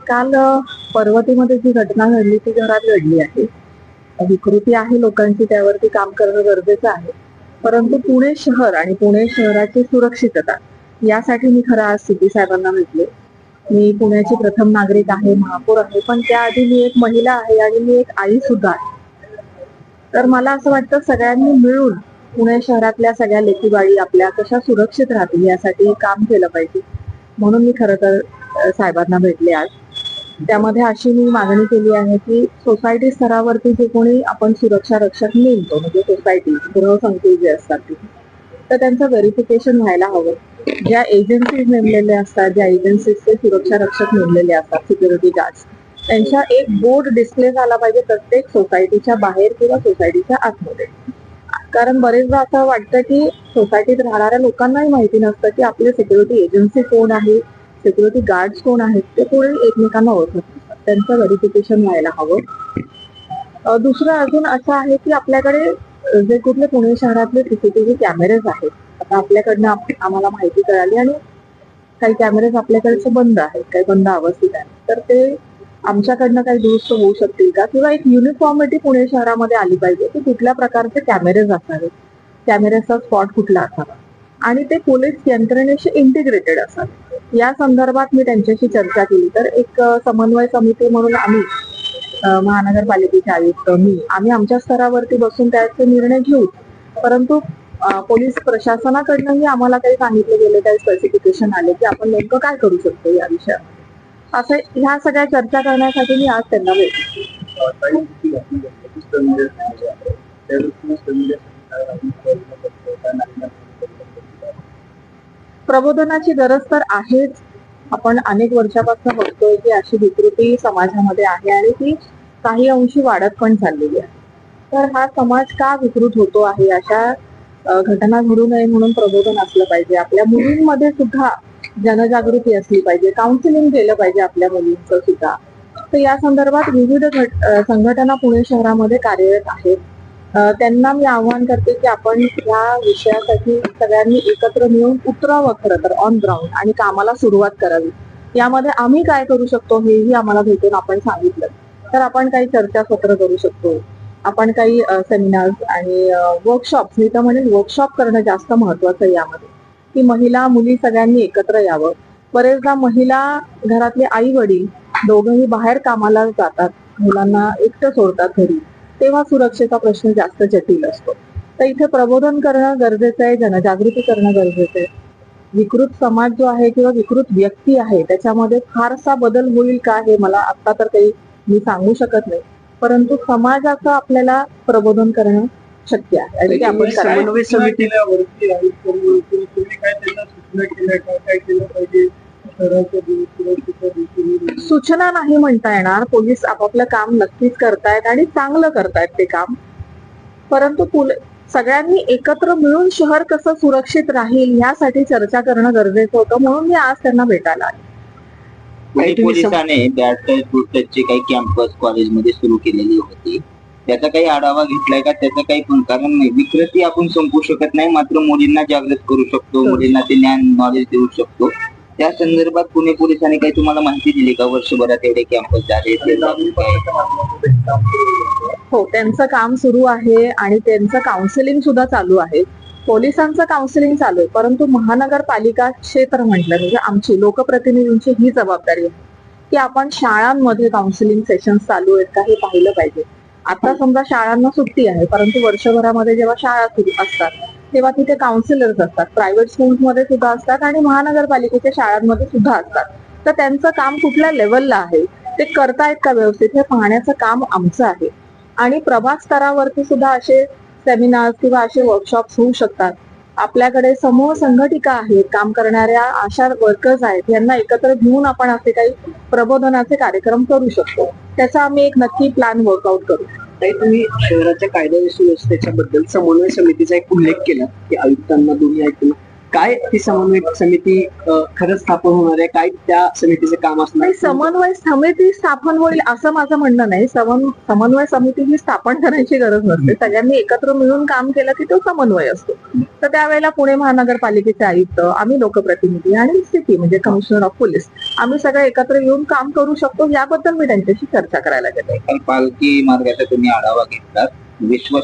काल पर्वतीमध्ये जी घटना घडली ती घरात घडली आहे. विकृती आहे लोकांची, त्यावरती काम करणं गरजेचं आहे. परंतु पुणे शहर आणि पुणे शहराची सुरक्षितता यासाठी मी खरं आज सीपी साहेबांना भेटले. मी पुण्याची प्रथम नागरिक आहे, महापौर आहे, पण त्याआधी मी एक महिला आहे आणि मी एक आई सुद्धा आहे. तर मला असं वाटतं सगळ्यांनी मिळून पुणे शहरातल्या सगळ्या लेकीबाळी आपल्या कशा सुरक्षित राहतील यासाठी काम केलं पाहिजे. म्हणून मी खरं तर साहेबांना भेटले आज. त्यामध्ये अशी मी मागणी केली आहे की सोसायटी स्तरावरती जे कोणी आपण सुरक्षा रक्षक नेमतो, म्हणजे सोसायटी गृहसंकुल जे असतात तिथे, तर त्यांचं व्हेरिफिकेशन व्हायला हवं. ज्या एजन्सीज नेमलेल्या असतात, ज्या एजन्सीजचे सुरक्षा रक्षक नेमलेले असतात, सिक्युरिटी गार्ड्स, त्यांच्या एक बोर्ड डिस्प्ले झाला पाहिजे प्रत्येक सोसायटीच्या बाहेर किंवा सोसायटीच्या आतमध्ये. कारण बरेचदा असं वाटतं की सोसायटीत राहणाऱ्या लोकांनाही माहिती नसतं की आपले सिक्युरिटी एजन्सी कोण आहे, सिक्युरिटी गार्ड्स कोण आहेत, ते कोणी एकमेकांना ओळखत नसतात. त्यांचं व्हेरिफिकेशन व्हायला हवं. दुसरं अजून असं आहे की आपल्याकडे जे कुठले पुणे शहरातले सीसीटीव्ही कॅमेरेज आहेत, आता आपल्याकडनं आम्हाला माहिती कळाली आणि काही कॅमेरेज आपल्याकडचे बंद आहेत, काही बंद अवस्थेत आहेत, तर ते आमच्याकडनं काही दुरुस्त होऊ शकतील का, किंवा एक युनिफॉर्मिटी पुणे शहरामध्ये आली पाहिजे की कुठल्या प्रकारचे कॅमेरेज असावेत, कॅमेरेजचा स्पॉट कुठला असावा आणि ते पोलीस यंत्रणेशी इंटिग्रेटेड असावे. या संदर्भात मी त्यांच्याशी चर्चा केली. तर एक समन्वय समिती म्हणून आम्ही महानगरपालिकेचे आयुक्त, आम्ही आमच्या स्तरावरती बसून त्याचे निर्णय घेऊ. परंतु पोलीस प्रशासनाकडनंही आम्हाला काही सांगितले गेले, काही स्पेसिफिकेशन आले की आपण नेमकं काय करू शकतो या विषयावर. असं ह्या सगळ्या चर्चा करण्यासाठी मी आज त्यांना भेटले. प्रबोधनाची गरज तर आहेच. आपण अनेक वर्षापासून बघतोय की अशी विकृती समाजामध्ये आहे आणि ती काही अंशी वाढत पण चाललेली आहे. तर हा समाज का विकृत होतो आहे, अशा घटना घडू नये म्हणून प्रबोधन असलं पाहिजे. आपल्या मुलींमध्ये सुद्धा जनजागृती असली पाहिजे, काउन्सिलिंग केलं पाहिजे आपल्या मुलींचं सुद्धा. तर या संदर्भात विविध संघटना पुणे शहरामध्ये कार्यरत आहेत. त्यांना मी आवाहन करते की आपण या विषयासाठी सगळ्यांनी एकत्र मिळून उतरावं खरं तर ऑन ग्राउंड आणि कामाला सुरुवात करावी. यामध्ये आम्ही काय करू शकतो हेही आम्हाला भेटून आपण सांगितलं तर आपण काही चर्चासत्र करू शकतो, आपण काही सेमिनार्स आणि वर्कशॉप, मी तर म्हणेन वर्कशॉप करणं जास्त महत्वाचं आहे यामध्ये, की महिला मुली सगळ्यांनी एकत्र यावं. बरेचदा महिला, घरातले आई वडील दोघंही बाहेर कामाला जातात, मुलांना एकटं सोडतात घरी, तेव्हा सुरक्षेचा प्रश्न जास्त जटिल असतो. तर इथे प्रबोधन करणं गरजेचं आहे, जनजागृती करणं गरजेचं आहे. विकृत समाज जो आहे किंवा विकृत व्यक्ती आहे त्याच्यामध्ये फारसा बदल होईल का हे मला आता तर काही मी सांगू शकत नाही, परंतु समाजाचं आपल्याला प्रबोधन करणं शक्य आहे आणि ते आपण समन्वय समितीवरती काय केलं पाहिजे. सूचना नाही म्हणता येणार, पोलीस आपापलं काम नक्कीच करतायत आणि चांगलं करतायत ते काम. परंतु सगळ्यांनी एकत्र मिळून शहर कसं सुरक्षित राहील यासाठी चर्चा करणं गरजेचं होतं, म्हणून मी आज त्यांना भेटायला आले. पोलिसांनी बॅड टच गुड टचचे काही कॅम्पस कॉलेजमध्ये सुरू केलेली होती, त्याचा काही आढावा घेतलाय का? त्याचं काही पण, कारण विकृती आपण संपू शकत नाही, मात्र मुलींना जागृत करू शकतो, मुलींना ते ज्ञान नॉलेज देऊ शकतो. त्या संदर्भात पुणे पोलिसांनी काही तुम्हाला माहिती दिली का? वर्षभरात एवढे कॅम्पस झाले. हो, त्यांचं काम सुरू आहे आणि त्यांचं काउन्सिलिंग सुद्धा चालू आहे. पोलिसांचं काउन्सिलिंग चालू आहे, परंतु महानगरपालिका क्षेत्र म्हटलं म्हणजे आमची लोकप्रतिनिधींची ही जबाबदारी आहे की आपण शाळांमध्ये काउन्सिलिंग सेशन चालू आहेत का हे पाहिलं पाहिजे. आता समजा शाळांना सुट्टी आहे, परंतु वर्षभरामध्ये जेव्हा शाळा सुरू असतात तेव्हा तिथे काउन्सिलर्स असतात, प्रायव्हेट स्कूल्समध्ये सुद्धा असतात आणि महानगरपालिकेच्या शाळांमध्ये सुद्धा असतात. तर त्यांचं काम कुठल्या लेवलला आहे, ते करतायत का व्यवस्थित, हे पाहण्याचं काम आमचं आहे. आणि प्रभाग स्तरावरती सुद्धा असे सेमिनार्स किंवा असे वर्कशॉप्स होऊ शकतात. आपल्याकडे समूह संघटिका आहेत, काम करणाऱ्या आशा वर्कर्स आहेत, यांना एकत्र घेऊन आपण असे काही प्रबोधनाचे कार्यक्रम करू शकतो. त्याचा आम्ही एक नक्की प्लॅन वर्कआउट करू. तुम्ही शहराच्या कायदा सुव्यवस्थेच्या बद्दल समन्वय समितीचा एक उल्लेख केला की आयुक्तांना, दोन्ही आयुक्तांना काय ती समन्वय समिती खरंच स्थापन होणार आहे, काय त्या समितीचे काम असणार नाही, समन्वय समिती स्थापन होईल असं माझं म्हणणं नाही. समन्वय समिती ही स्थापन करायची गरज नसते. सगळ्यांनी एकत्र मिळून काम केलं की तो समन्वय असतो. तर त्यावेळेला पुणे महानगरपालिकेचे आयुक्त, आम्ही लोकप्रतिनिधी आणि सिटी म्हणजे कमिशनर ऑफ पोलीस, आम्ही सगळे एकत्र येऊन काम करू शकतो, याबद्दल मी त्यांच्याशी चर्चा करायला गेले. काल पालखी मार्गाचा तुम्ही आढावा घेतला. विश्व